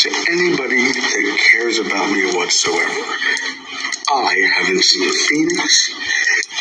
To anybody that cares about me whatsoever, I haven't seen Phoenix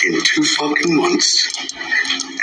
in 2 fucking months,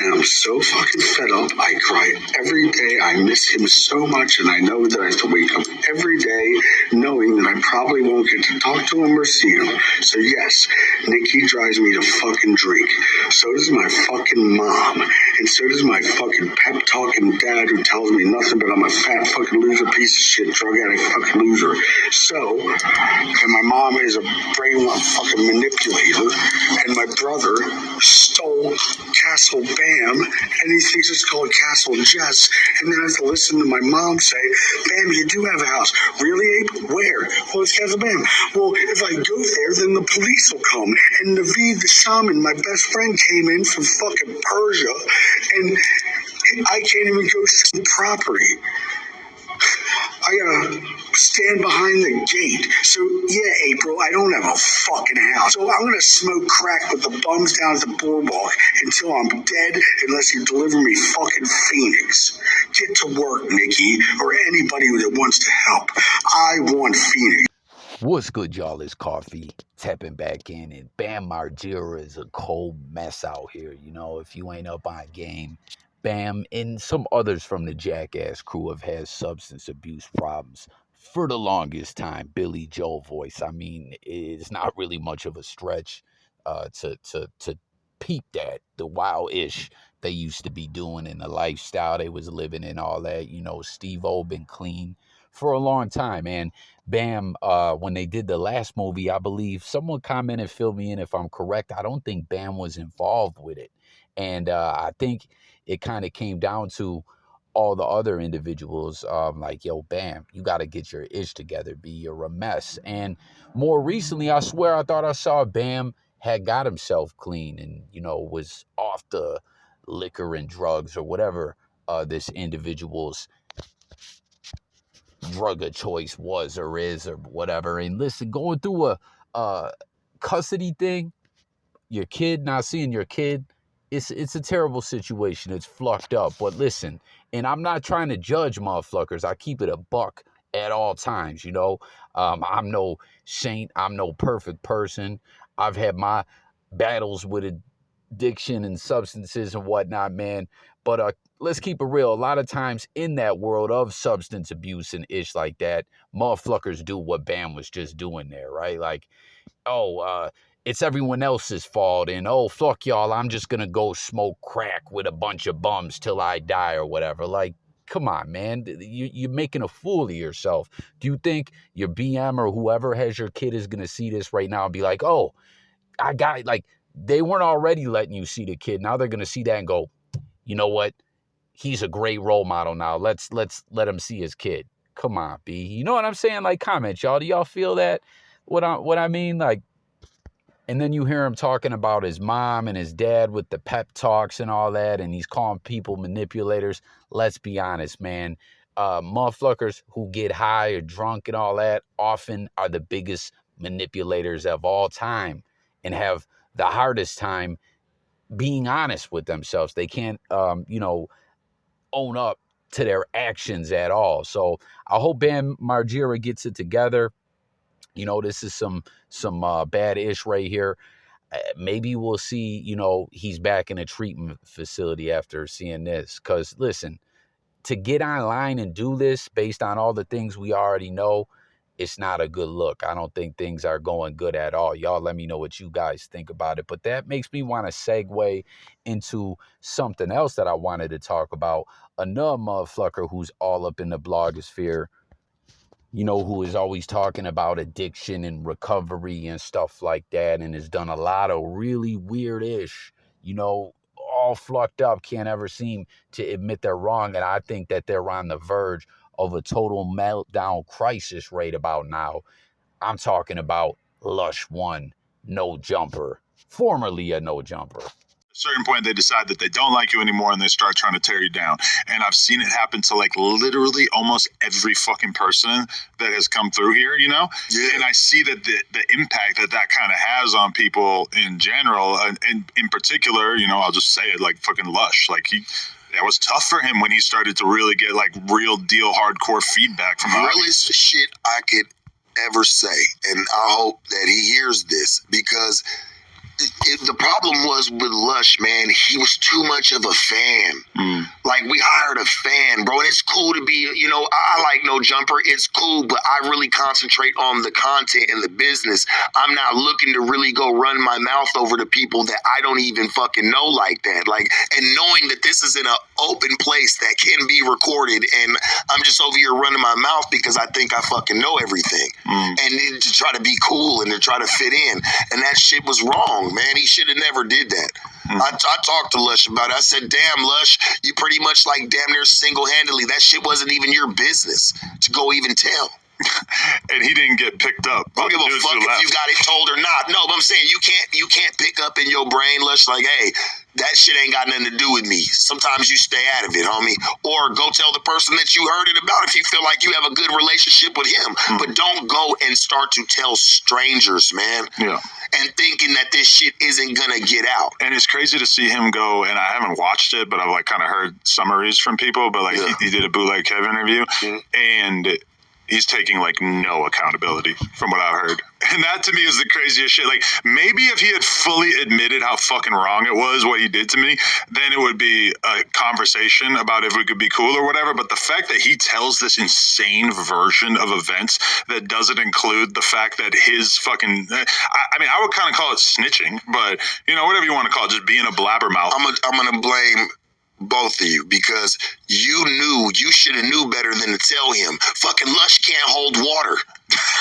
and I'm so fucking fed up. I cry every day. I miss him so much, and I know that I have to wake up every day knowing that I probably won't get to talk to him or see him. So yes, Nikki drives me to fucking drink. So does my fucking mom, and so does my fucking pep talking dad who tells me nothing but I'm a fat fucking loser, piece of shit, drug addict fucking loser. So, and my mom is a brainwashed fucking manipulator, and my brother stole Castle Bam, and he thinks it's called Castle Jess, and then I have to listen to my mom say, Bam, you do have a house. Really, Abe? Where? Well, it's Castle Bam. Well, if I go there, then the police will come. And Naveed the shaman, my best friend, came in from fucking Persia, and I can't even go see property. I gotta stand behind the gate. So, yeah, April, I don't have a fucking house. So I'm gonna smoke crack with the bums down at the boardwalk until I'm dead unless you deliver me fucking Phoenix. Get to work, Nikki, or anybody that wants to help. I want Phoenix. What's good, y'all? It's Coffee tapping back in, and Bam Margera is a cold mess out here. You know, if you ain't up on game, Bam and some others from the Jackass crew have had substance abuse problems for the longest time. Billy Joel voice. I mean, it's not really much of a stretch to peep that the wild-ish they used to be doing and the lifestyle they was living and all that. You know, Steve-O been clean for a long time, and Bam, when they did the last movie, I believe someone commented, fill me in if I'm correct, I don't think Bam was involved with it. And I think it kind of came down to all the other individuals like, yo, Bam, you got to get your ish together, B, you're a mess. And more recently, I swear I thought I saw Bam had got himself clean and, you know, was off the liquor and drugs or whatever this individual's drug of choice was or is or whatever. And listen, going through a custody thing, your kid not seeing your kid, it's a terrible situation. It's fucked up. But listen, and I'm not trying to judge motherfuckers. I keep it a buck at all times, you know. I'm no saint. I'm no perfect person. I've had my battles with addiction and substances and whatnot, man. But let's keep it real. A lot of times in that world of substance abuse and ish like that, motherfuckers do what Bam was just doing there, right? Like, it's everyone else's fault, and oh, fuck y'all, I'm just gonna go smoke crack with a bunch of bums till I die or whatever. Like, come on, man. You're making a fool of yourself. Do you think your BM or whoever has your kid is gonna see this right now and be like, oh, I got, like, they weren't already letting you see the kid. Now they're gonna see that and go, you know what? He's a great role model now. Let's let him see his kid. Come on, B. You know what I'm saying? Like, comment, y'all. Do y'all feel that? What I mean? Like, and then you hear him talking about his mom and his dad with the pep talks and all that, and he's calling people manipulators. Let's be honest, man. Motherfuckers who get high or drunk and all that often are the biggest manipulators of all time and have the hardest time being honest with themselves. They can't, own up to their actions at all. So I hope Bam Margera gets it together. You know, this is some bad ish right here. Maybe we'll see, you know, he's back in a treatment facility after seeing this. Because listen, to get online and do this based on all the things we already know, it's not a good look. I don't think things are going good at all. Y'all let me know what you guys think about it. But that makes me want to segue into something else that I wanted to talk about. Another motherfucker who's all up in the blogosphere, you know, who is always talking about addiction and recovery and stuff like that, and has done a lot of really weird-ish, you know, all fucked up, can't ever seem to admit they're wrong. And I think that they're on the verge of a total meltdown crisis right about now. I'm talking about Lush One, No Jumper, formerly a No Jumper. Certain point they decide that they don't like you anymore and they start trying to tear you down. And I've seen it happen to like literally almost every fucking person that has come through here, you know? Yeah. And I see that the impact that kind of has on people in general, and in particular, you know, I'll just say it, like fucking Lush. Like that was tough for him when he started to really get like real deal hardcore feedback from the audience. Realest shit I could ever say, and I hope that he hears this, because the problem was with Lush, man, he was too much of a fan. Like, we hired a fan, bro, and it's cool to be, you know, I like No Jumper, it's cool, but I really concentrate on the content and the business. I'm not looking to really go run my mouth over to people that I don't even fucking know like that. Like, and knowing that this is in an open place that can be recorded, and I'm just over here running my mouth because I think I fucking know everything. And to try to be cool and to try to fit in. And that shit was wrong, man. He should have never did that. I talked to Lush about it. I said, damn, Lush, you pretty much like damn near single-handedly. That shit wasn't even your business to go even tell. And he didn't get picked up. I don't give a fuck if you got it told or not. No, but I'm saying you can't pick up in your brain, Lush, like, hey, that shit ain't got nothing to do with me. Sometimes you stay out of it, homie. Or go tell the person that you heard it about if you feel like you have a good relationship with him. But don't go and start to tell strangers, man. Yeah. And thinking that this shit isn't gonna get out. And it's crazy to see him go, and I haven't watched it, but I've like kind of heard summaries from people, but like he did a Bootleg Kev interview, and he's taking like no accountability from what I've heard. And that to me is the craziest shit. Like, maybe if he had fully admitted how fucking wrong it was what he did to me, then it would be a conversation about if we could be cool or whatever. But the fact that he tells this insane version of events that doesn't include the fact that his fucking, I mean, I would kind of call it snitching, but you know, whatever you want to call it, just being a blabbermouth. I'm gonna blame both of you, because you should have knew better than to tell him. Fucking Lush can't hold water.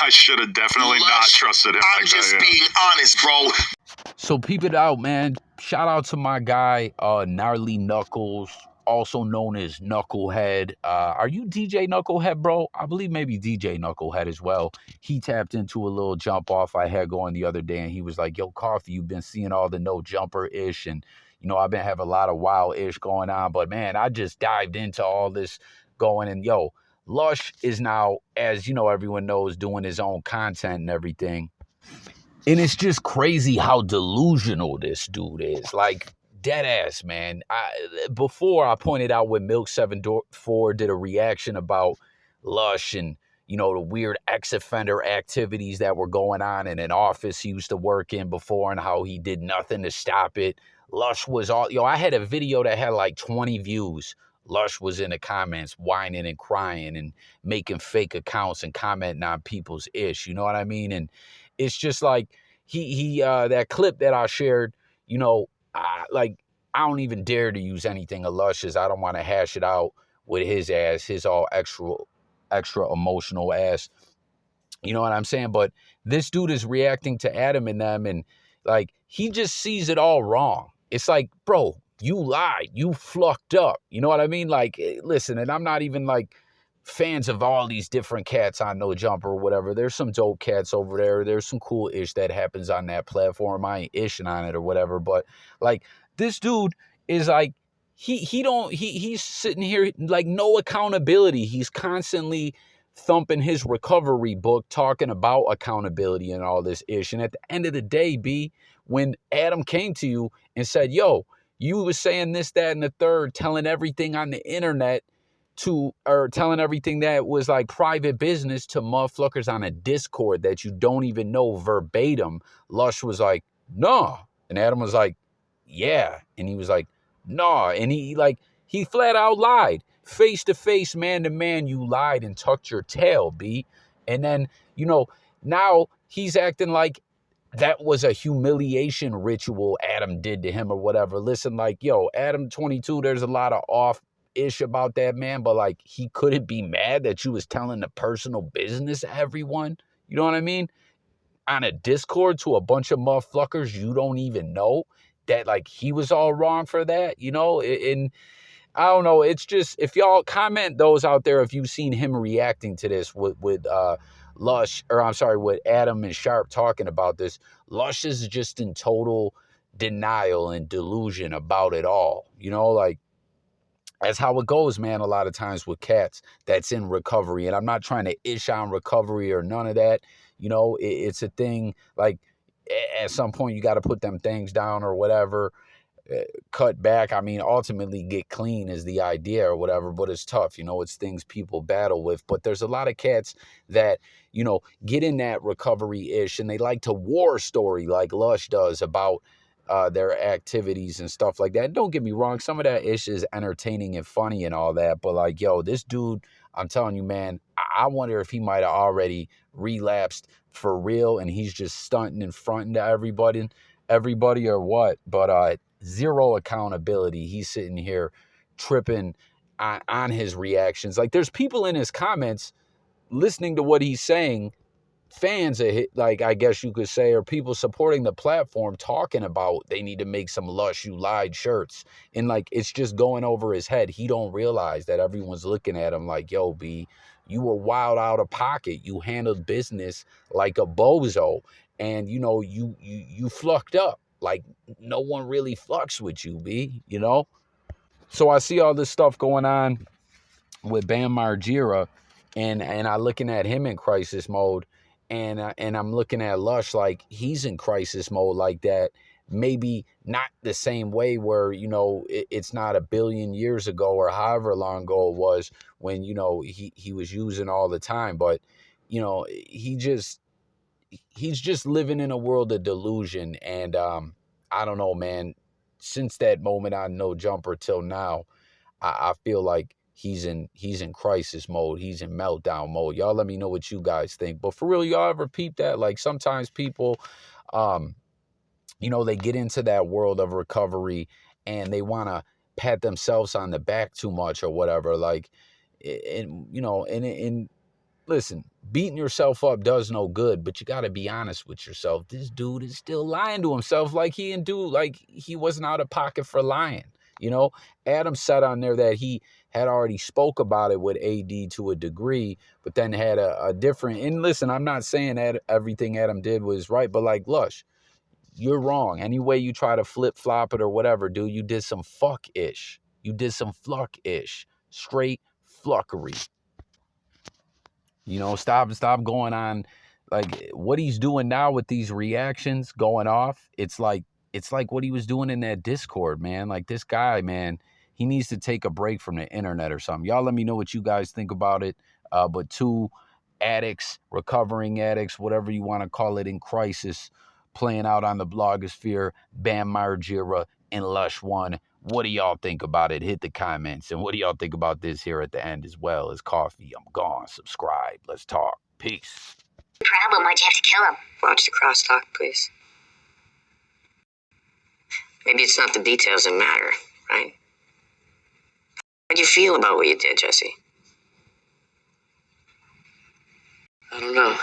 I should have definitely not trusted him. I'm just being honest, bro. So peep it out, man. Shout out to my guy, Gnarly Knuckles, also known as Knucklehead. Are you DJ Knucklehead, bro? I believe maybe DJ Knucklehead as well. He tapped into a little jump off I had going the other day, and he was like, yo, Coffee, you've been seeing all the no jumper-ish, and you know, I've been having a lot of wild-ish going on, but man, I just dived into all this going, and yo, Lush is now, as you know, everyone knows, doing his own content and everything. And it's just crazy how delusional this dude is. Like, dead ass, man. Before I pointed out when Milk74 did a reaction about Lush and, you know, the weird ex-offender activities that were going on in an office he used to work in before and how he did nothing to stop it. Lush was all, I had a video that had like 20 views. Lush was in the comments whining and crying and making fake accounts and commenting on people's ish. You know what I mean? And it's just like he that clip that I shared, you know, I don't even dare to use anything of Lush's. I don't want to hash it out with his ass, his all extra emotional ass. You know what I'm saying? But this dude is reacting to Adam and them, and like he just sees it all wrong. It's like, bro, you lied. You flucked up. You know what I mean? Like, listen, and I'm not even like fans of all these different cats on No Jumper or whatever. There's some dope cats over there. There's some cool ish that happens on that platform. I ain't ishing on it or whatever. But like this dude is like, he's sitting here like no accountability. He's constantly thumping his recovery book, talking about accountability and all this ish. And at the end of the day, B, when Adam came to you and said, yo, you was saying this, that, and the third, telling everything on the internet or telling everything that was like private business to motherfuckers on a Discord that you don't even know verbatim, Lush was like, nah. And Adam was like, yeah. And he was like, nah. And he flat out lied. Face to face, man to man, you lied and tucked your tail, B. And then, you know, now he's acting like that was a humiliation ritual Adam did to him or whatever. Listen, like, yo, Adam 22, there's a lot of off-ish about that, man, but like he couldn't be mad that you was telling the personal business to everyone. You know what I mean? On a Discord to a bunch of motherfuckers you don't even know, that like he was all wrong for that, you know? And I don't know. It's just, if y'all comment those out there, if you've seen him reacting to this with Lush, or I'm sorry, with Adam and Sharp talking about this, Lush is just in total denial and delusion about it all. You know, like, that's how it goes, man, a lot of times with cats that's in recovery. And I'm not trying to ish on recovery or none of that. You know, it's a thing, like, at some point you got to put them things down or whatever. cut back. I mean, ultimately get clean is the idea or whatever, but it's tough. You know, it's things people battle with. But there's a lot of cats that, you know, get in that recovery-ish and they like to war story like Lush does about their activities and stuff like that. Don't get me wrong, some of that ish is entertaining and funny and all that, but like, yo, this dude, I'm telling you, man, I wonder if he might have already relapsed for real and he's just stunting and fronting to everybody or what. But zero accountability. He's sitting here tripping on his reactions. Like, there's people in his comments listening to what he's saying, fans of it, like, I guess you could say, or people supporting the platform talking about they need to make some Lush You Lied shirts. And like, it's just going over his head. He don't realize that everyone's looking at him like, yo, B, you were wild out of pocket. You handled business like a bozo. And, you know, you flucked up. Like, no one really fucks with you, B, you know? So I see all this stuff going on with Bam Margera, and I looking at him in crisis mode, and I'm looking at Lush like he's in crisis mode like that. Maybe not the same way where, you know, it's not a billion years ago or however long ago it was when, you know, he was using all the time, but, you know, he's just living in a world of delusion. And I don't know, man. Since that moment on No Jumper till now, I feel like he's in crisis mode. He's in meltdown mode. Y'all let me know what you guys think. But for real, y'all ever peep that? Like, sometimes people, you know, they get into that world of recovery and they want to pat themselves on the back too much or whatever. Like, and, you know, and listen, beating yourself up does no good, but you got to be honest with yourself. This dude is still lying to himself like he wasn't out of pocket for lying. You know, Adam said on there that he had already spoke about it with AD to a degree, but then had a different, and listen, I'm not saying that everything Adam did was right, but like, Lush, you're wrong. Any way you try to flip-flop it or whatever, dude, you did some fuck-ish. You did some fluck-ish. Straight fluckery. You know, stop going on, like, what he's doing now with these reactions going off. It's like what he was doing in that Discord, man. Like, this guy, man, he needs to take a break from the internet or something. Y'all let me know what you guys think about it. But two addicts, recovering addicts, whatever you want to call it, in crisis, playing out on the blogosphere, Bam Margera and Lush One. What do y'all think about it? Hit the comments. And what do y'all think about this here at the end as well? As coffee, I'm gone. Subscribe. Let's talk. Peace. Problem? Why'd you have to kill him? Watch the crosstalk, please. Maybe it's not the details that matter, right? How'd you feel about what you did, Jesse? I don't know.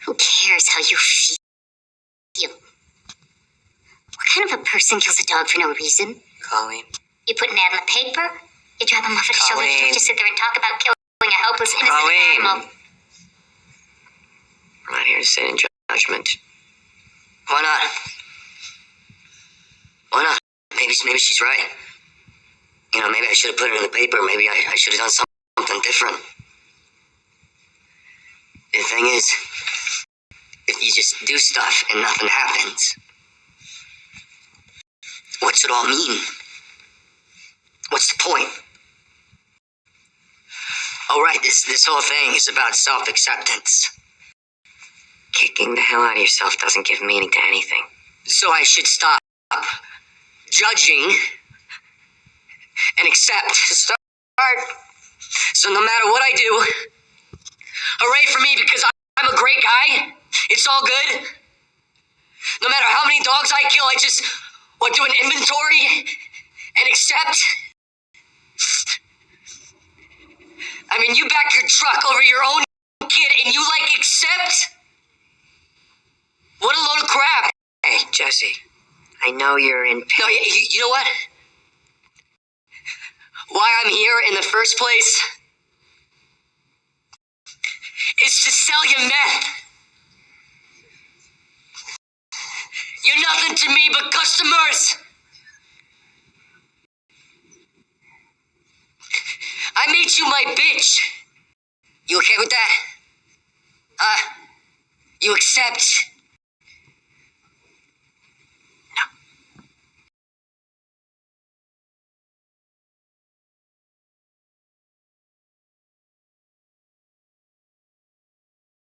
Who cares how you feel? What kind of a person kills a dog for no reason? Colleen. You put an ad in the paper, you drop him off at a shelter, you don't just sit there and talk about killing a helpless, innocent animal. I'm not here to sit in judgment. Why not? Why not? Maybe she's right. You know, maybe I should have put it in the paper. Maybe I should have done something different. The thing is, if you just do stuff and nothing happens, what's it all mean? What's the point? Oh, right, this whole thing is about self-acceptance. Kicking the hell out of yourself doesn't give meaning to anything. So I should stop judging and accept. Start. So no matter what I do, hooray for me, because I'm a great guy. It's all good. No matter how many dogs I kill, I just want to do an inventory and accept. I mean, you back your truck over your own kid and you, like, accept? What a load of crap. Hey, Jesse, I know you're in pain. No, you know what? Why I'm here in the first place is to sell you meth. You're nothing to me but customers. I made you my bitch. You okay with that? You accept?